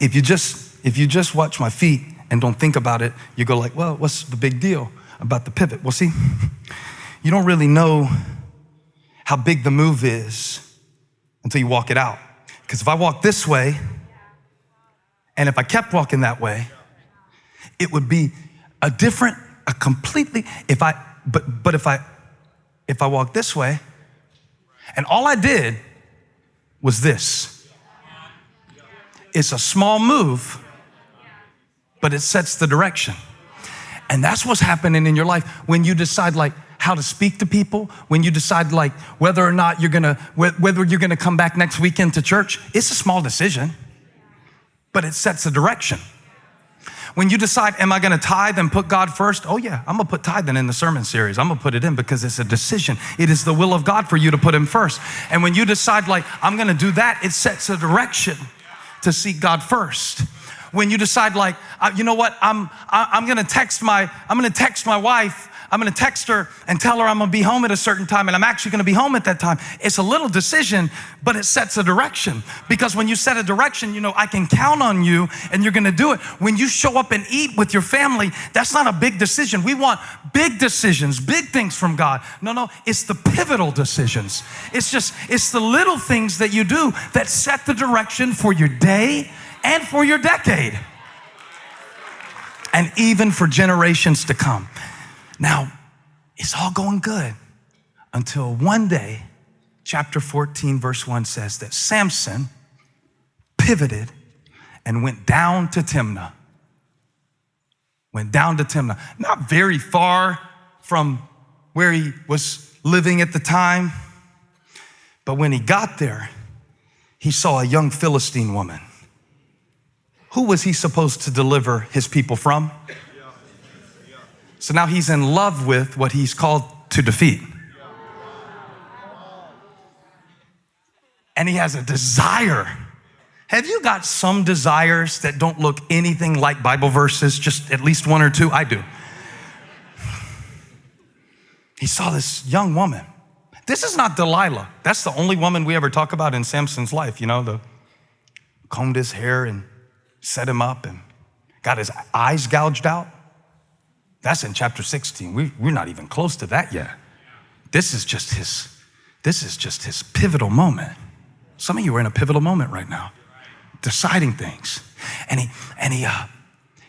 If you just watch my feet and don't think about it, you go like, well, what's the big deal about the pivot? Well, see, you don't really know how big the move is until you walk it out. Because if I walk this way, and if I kept walking that way, it would be completely, if I walk this way, and all I did was this. It's a small move, but it sets the direction. And that's what's happening in your life when you decide like how to speak to people, when you decide like whether or not whether you're gonna come back next weekend to church. It's a small decision, but it sets a direction. When you decide, am I gonna tithe and put God first? Oh yeah, I'm gonna put tithing in the sermon series. I'm gonna put it in because it's a decision. It is the will of God for you to put him first. And when you decide like, I'm gonna do that, it sets a direction to seek God first. When you decide like, you know what, I'm gonna text my wife, I'm gonna text her and tell her I'm gonna be home at a certain time, and I'm actually gonna be home at that time. It's a little decision, but it sets a direction. Because when you set a direction, you know, I can count on you and you're gonna do it. When you show up and eat with your family, that's not a big decision. We want big decisions, big things from God. No, it's the pivotal decisions. It's the little things that you do that set the direction for your day and for your decade. And even for generations to come. Now, it's all going good until one day, chapter 14, verse 1 says that Samson pivoted and went down to Timnah. Not very far from where he was living at the time. But when he got there, he saw a young Philistine woman. Who was he supposed to deliver his people from? So now he's in love with what he's called to defeat. And he has a desire. Have you got some desires that don't look anything like Bible verses, just at least one or two? I do. He saw this young woman. This is not Delilah. That's the only woman we ever talk about in Samson's life. You know, combed his hair and set him up and got his eyes gouged out. That's in chapter 16. We're not even close to that yet. This is just his pivotal moment. Some of you are in a pivotal moment right now, deciding things. And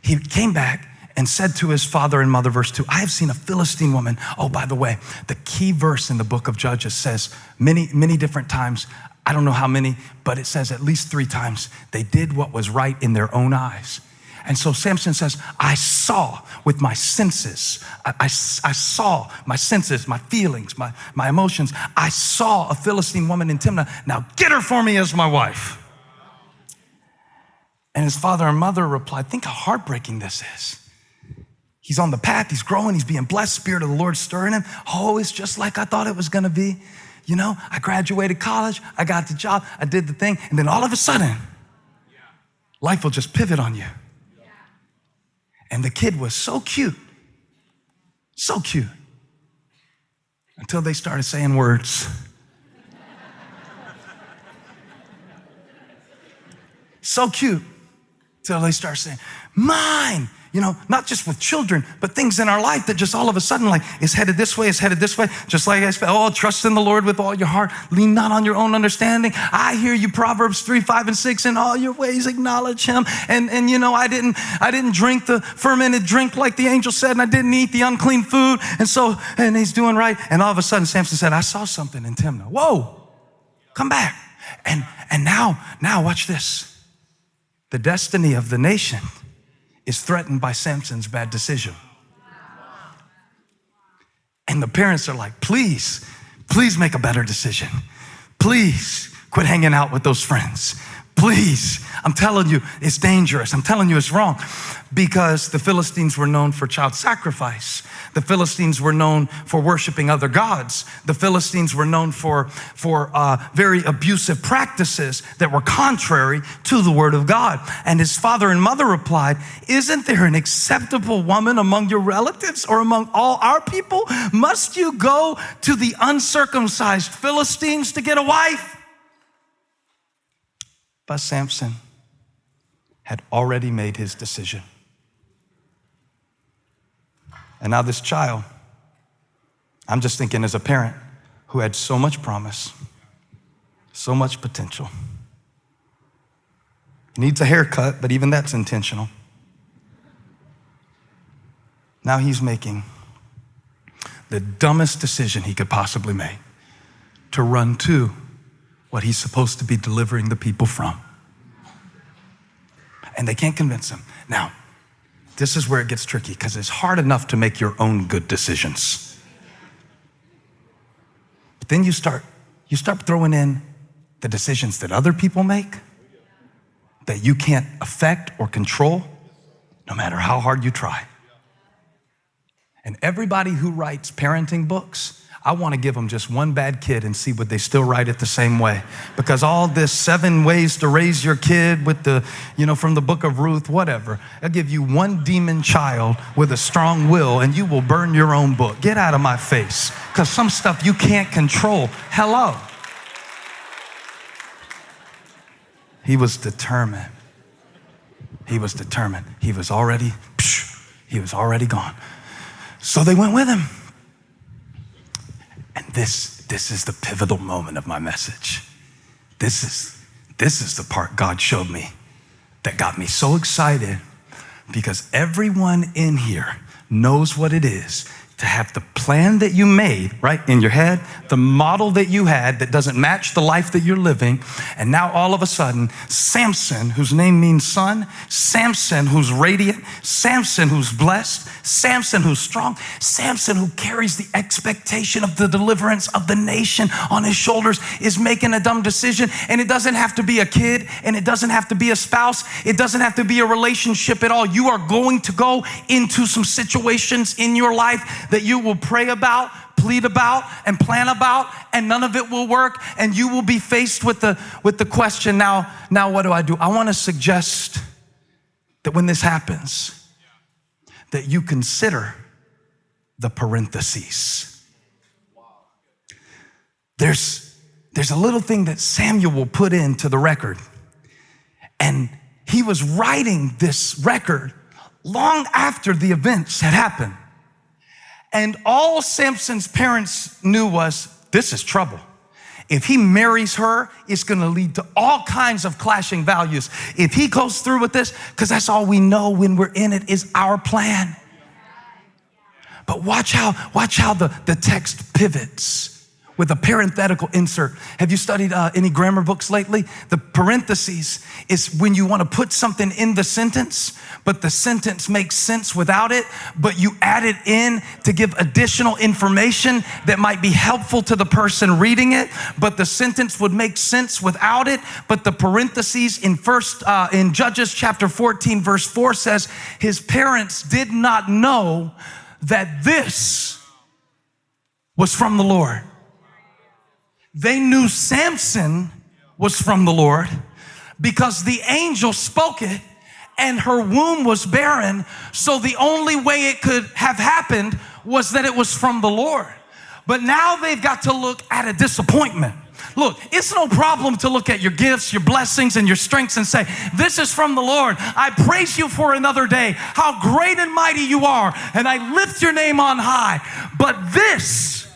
he came back and said to his father and mother, verse 2, I have seen a Philistine woman. Oh, by the way, the key verse in the book of Judges says many, many different times, I don't know how many, but it says at least 3 times, they did what was right in their own eyes. And so Samson says, I saw with my senses. I saw my senses, my feelings, my emotions. I saw a Philistine woman in Timnah. Now get her for me as my wife. And his father and mother replied, think how heartbreaking this is. He's on the path, he's growing, he's being blessed, Spirit of the Lord stirring him. Oh, it's just like I thought it was gonna be. You know, I graduated college, I got the job, I did the thing, and then all of a sudden, life will just pivot on you. And the kid was so cute, until they started saying words. So cute, till they start saying, mine. You know, not just with children, but things in our life that just all of a sudden like is headed this way, just like I said, oh, trust in the Lord with all your heart, lean not on your own understanding. I hear you, Proverbs 3, 5, and 6, in all your ways acknowledge him. And you know, I didn't drink the fermented drink like the angel said, and I didn't eat the unclean food. And he's doing right. And all of a sudden, Samson said, I saw something in Timnah. Whoa, come back. And now watch this. The destiny of the nation is threatened by Samson's bad decision. And the parents are like, please make a better decision. Please quit hanging out with those friends. Please, I'm telling you, it's dangerous. I'm telling you, it's wrong. Because the Philistines were known for child sacrifice. The Philistines were known for worshiping other gods. The Philistines were known for very abusive practices that were contrary to the word of God. And his father and mother replied, isn't there an acceptable woman among your relatives or among all our people? Must you go to the uncircumcised Philistines to get a wife? But Samson had already made his decision. And now this child, I'm just thinking as a parent who had so much promise, so much potential, needs a haircut, but even that's intentional. Now he's making the dumbest decision he could possibly make, to run to what he's supposed to be delivering the people from. And they can't convince him. Now, this is where it gets tricky, because it's hard enough to make your own good decisions. But then you start throwing in the decisions that other people make that you can't affect or control, no matter how hard you try. And everybody who writes parenting books, I want to give them just one bad kid and see would they still write it the same way. Because all this 7 ways to raise your kid with the, from the book of Ruth, whatever. I'll give you one demon child with a strong will and you will burn your own book. Get out of my face. Because some stuff you can't control. Hello. He was determined. He was determined. He was already gone. So they went with him. And this is the pivotal moment of my message. This is the part God showed me that got me so excited, because everyone in here knows what it is to have the plan that you made, right, in your head, the model that you had that doesn't match the life that you're living, and now all of a sudden, Samson, whose name means son, Samson, who's radiant, Samson, who's blessed, Samson, who's strong, Samson, who carries the expectation of the deliverance of the nation on his shoulders, is making a dumb decision. And it doesn't have to be a kid, and it doesn't have to be a spouse, it doesn't have to be a relationship at all. You are going to go into some situations in your life that you will pray about, plead about, and plan about, and none of it will work, and you will be faced with the question, now what do? I want to suggest that when this happens, that you consider the parentheses. There's a little thing that Samuel will put into the record, and he was writing this record long after the events had happened. And all Samson's parents knew was, this is trouble. If he marries her, it's going to lead to all kinds of clashing values. If he goes through with this, because that's all we know when we're in it, is our plan. But watch how the text pivots with a parenthetical insert. Have you studied any grammar books lately? The parentheses is when you want to put something in the sentence, but the sentence makes sense without it, but you add it in to give additional information that might be helpful to the person reading it, but the sentence would make sense without it. But the parentheses in Judges chapter 14, verse 4 says, his parents did not know that this was from the Lord. They knew Samson was from the Lord because the angel spoke it and her womb was barren. So the only way it could have happened was that it was from the Lord. But now they've got to look at a disappointment. Look, it's no problem to look at your gifts, your blessings, and your strengths and say, this is from the Lord. I praise you for another day. How great and mighty you are. And I lift your name on high. But this,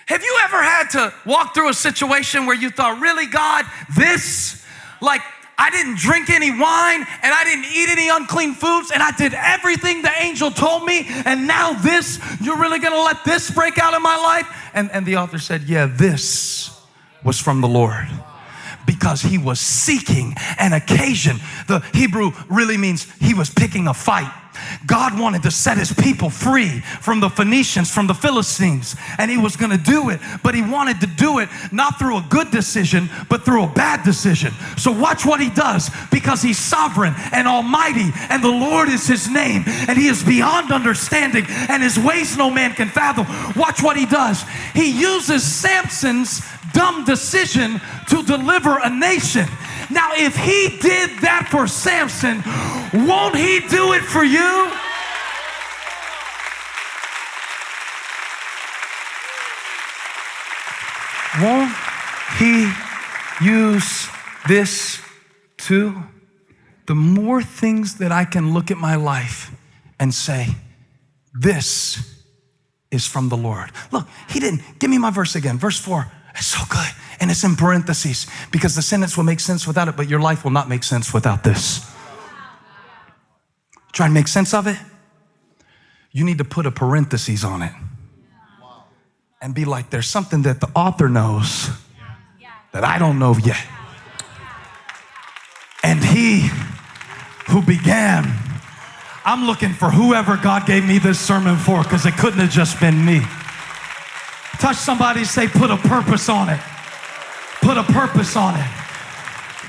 have you ever had to walk through a situation where you thought, really, God, I didn't drink any wine and I didn't eat any unclean foods and I did everything the angel told me, and now this, you're really gonna let this break out in my life? And the author said, yeah, this was from the Lord, because he was seeking an occasion. The Hebrew really means he was picking a fight. God wanted to set his people free from the Phoenicians, from the Philistines, and he was going to do it, but he wanted to do it not through a good decision, but through a bad decision. So watch what he does, because he's sovereign and almighty, and the Lord is his name, and he is beyond understanding, and his ways no man can fathom. Watch what he does. He uses Samson's dumb decision to deliver a nation. Now, if he did that for Samson, won't he do it for you? Won't he use this too? the more things that I can look at my life and say, this is from the Lord. Look, he didn't, give me my verse again. Verse 4, it's so good. And it's in parentheses because the sentence will make sense without it, but your life will not make sense without this. Try and make sense of it. You need to put a parentheses on it and be like, there's something that the author knows that I don't know yet. And he who began, I'm looking for whoever God gave me this sermon for, because it couldn't have just been me. Touch somebody, say, put a purpose on it. Put a purpose on it.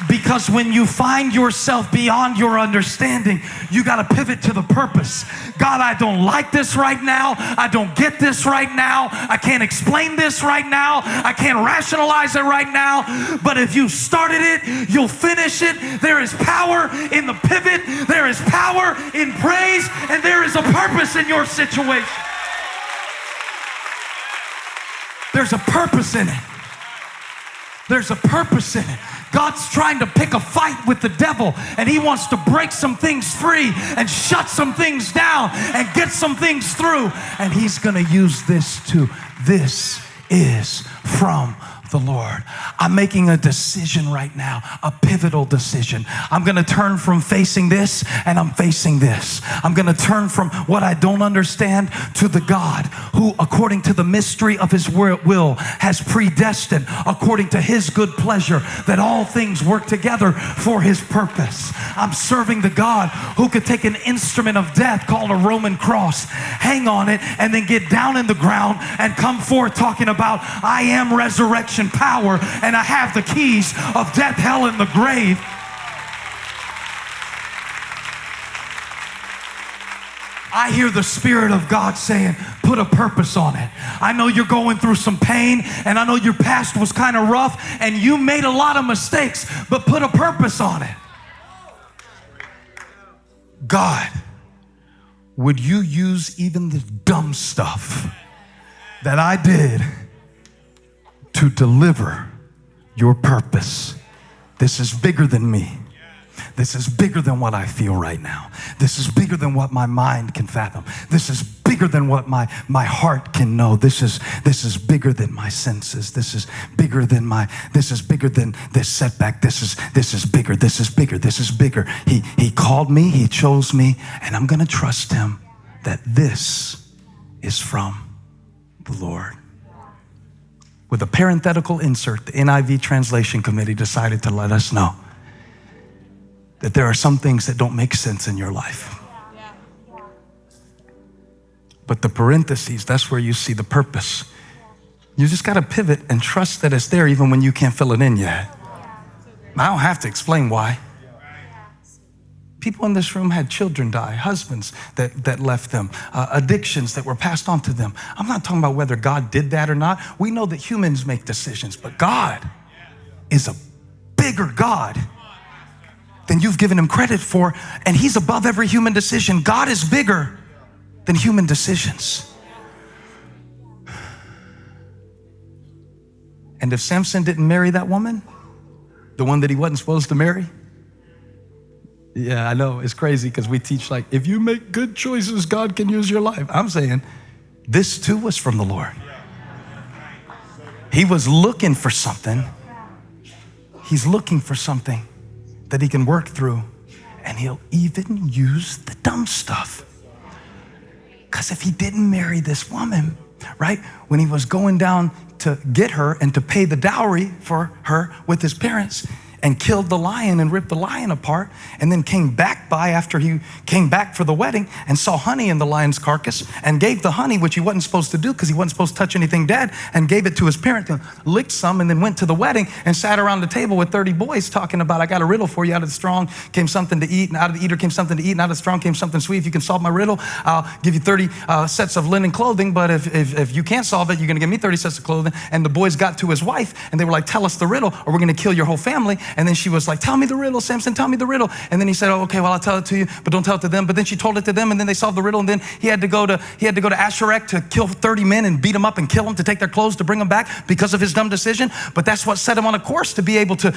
Because when you find yourself beyond your understanding, you got to pivot to the purpose. God, I don't like this right now. I don't get this right now. I can't explain this right now. I can't rationalize it right now. But if you started it, you'll finish it. There is power in the pivot. There is power in praise. And there is a purpose in your situation. There's a purpose in it. There's a purpose in it. God's trying to pick a fight with the devil, and he wants to break some things free and shut some things down and get some things through. And he's going to use this too. This is from the Lord. I'm making a decision right now, a pivotal decision. I'm going to turn from facing this and I'm facing this. I'm going to turn from what I don't understand to the God who, according to the mystery of his will, has predestined, according to his good pleasure, that all things work together for his purpose. I'm serving the God who could take an instrument of death called a Roman cross, hang on it, and then get down in the ground and come forth talking about, I am resurrection power, and I have the keys of death, hell, and the grave. I hear the Spirit of God saying, put a purpose on it. I know you're going through some pain, and I know your past was kind of rough, and you made a lot of mistakes, but put a purpose on it. God, would you use even the dumb stuff that I did to deliver your purpose? This is bigger than me. This is bigger than what I feel right now. This is bigger than what my mind can fathom. This is bigger than what my heart can know. This is bigger than my senses. This is bigger than this setback. This is bigger. This is bigger. This is bigger. He called me, he chose me, and I'm gonna trust him that this is from the Lord. With a parenthetical insert, the NIV translation committee decided to let us know that there are some things that don't make sense in your life. But the parentheses, that's where you see the purpose. You just got to pivot and trust that it's there even when you can't fill it in yet. I don't have to explain why. People in this room had children die, husbands that left them, addictions that were passed on to them. I'm not talking about whether God did that or not. We know that humans make decisions, but God is a bigger God than you've given him credit for, and he's above every human decision. God is bigger than human decisions. And if Samson didn't marry that woman, the one that he wasn't supposed to marry, yeah, I know, it's crazy because we teach like, if you make good choices, God can use your life. I'm saying this too was from the Lord. He was looking for something. He's looking for something that he can work through, and he'll even use the dumb stuff. Because if he didn't marry this woman, right, when he was going down to get her and to pay the dowry for her with his parents, and killed the lion and ripped the lion apart, and then came back by after he came back for the wedding and saw honey in the lion's carcass and gave the honey, which he wasn't supposed to do because he wasn't supposed to touch anything dead, and gave it to his parents and licked some, and then went to the wedding and sat around the table with 30 boys talking about, I got a riddle for you. Out of the strong came something to eat, and out of the eater came something to eat, and out of the strong came something sweet. If you can solve my riddle, I'll give you 30 sets of linen clothing, but if you can't solve it, you're gonna give me 30 sets of clothing. And the boys got to his wife and they were like, tell us the riddle or we're gonna kill your whole family. And then she was like, tell me the riddle, Samson, tell me the riddle. And then he said, oh, okay, well, I'll tell it to you, but don't tell it to them. But then she told it to them, and then they solved the riddle. And then he had to go to Asherek to kill 30 men and beat them up and kill them, to take their clothes, to bring them back because of his dumb decision. But that's what set him on a course to be able to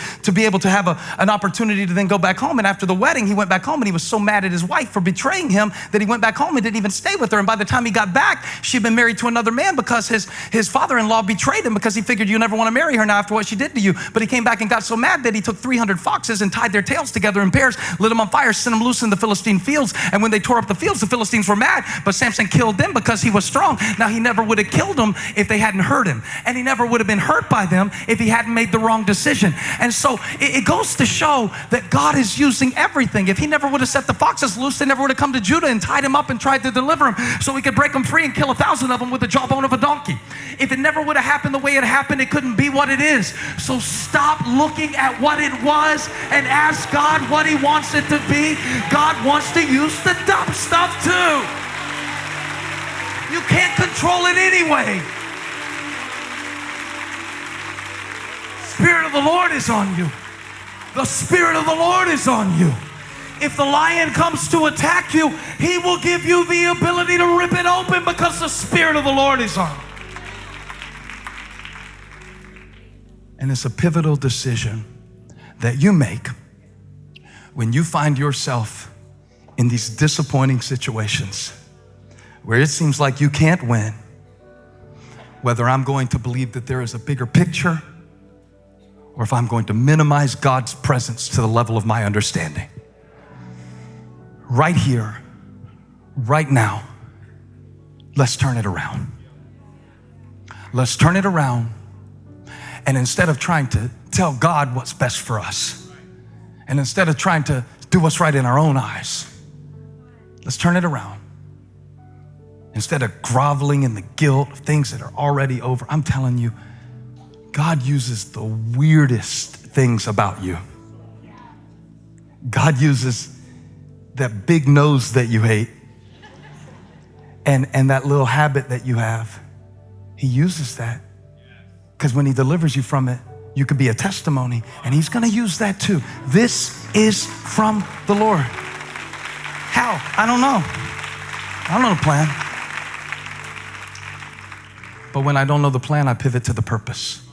have an opportunity to then go back home. And after the wedding, he went back home, and he was so mad at his wife for betraying him that he went back home and didn't even stay with her. And by the time he got back, she'd been married to another man because his father-in-law betrayed him, because he figured you never want to marry her now after what she did to you. But he came back and got so mad that he took 300 foxes and tied their tails together in pairs, lit them on fire, sent them loose in the Philistine fields. And when they tore up the fields, the Philistines were mad, but Samson killed them because he was strong. Now, he never would have killed them if they hadn't hurt him, and he never would have been hurt by them if he hadn't made the wrong decision. And so it goes to show that God is using everything. If he never would have set the foxes loose, they never would have come to Judah and tied him up and tried to deliver him so he could break them free and kill 1,000 of them with the jawbone of a donkey. If it never would have happened the way it happened, it couldn't be what it is. So stop looking at what it was and ask God what he wants it to be. God wants to use the dumb stuff too. You can't control it anyway. Spirit of the Lord is on you. The Spirit of the Lord is on you. If the lion comes to attack you, he will give you the ability to rip it open because the Spirit of the Lord is on you. And it's a pivotal decision that you make when you find yourself in these disappointing situations where it seems like you can't win, whether I'm going to believe that there is a bigger picture or if I'm going to minimize God's presence to the level of my understanding. Right here, right now, let's turn it around. Let's turn it around. And instead of trying to tell God what's best for us, and instead of trying to do what's right in our own eyes, let's turn it around. Instead of groveling in the guilt of things that are already over, I'm telling you, God uses the weirdest things about you. God uses that big nose that you hate and that little habit that you have. He uses that because when he delivers you from it, you could be a testimony, and he's going to use that too. This is from the Lord. How? I don't know. I don't know the plan. But when I don't know the plan, I pivot to the purpose.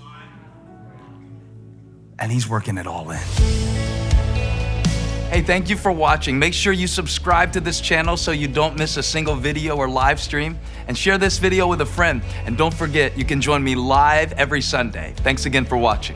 And he's working it all in. Hey, thank you for watching. Make sure you subscribe to this channel so you don't miss a single video or live stream, and share this video with a friend. And don't forget, you can join me live every Sunday. Thanks again for watching.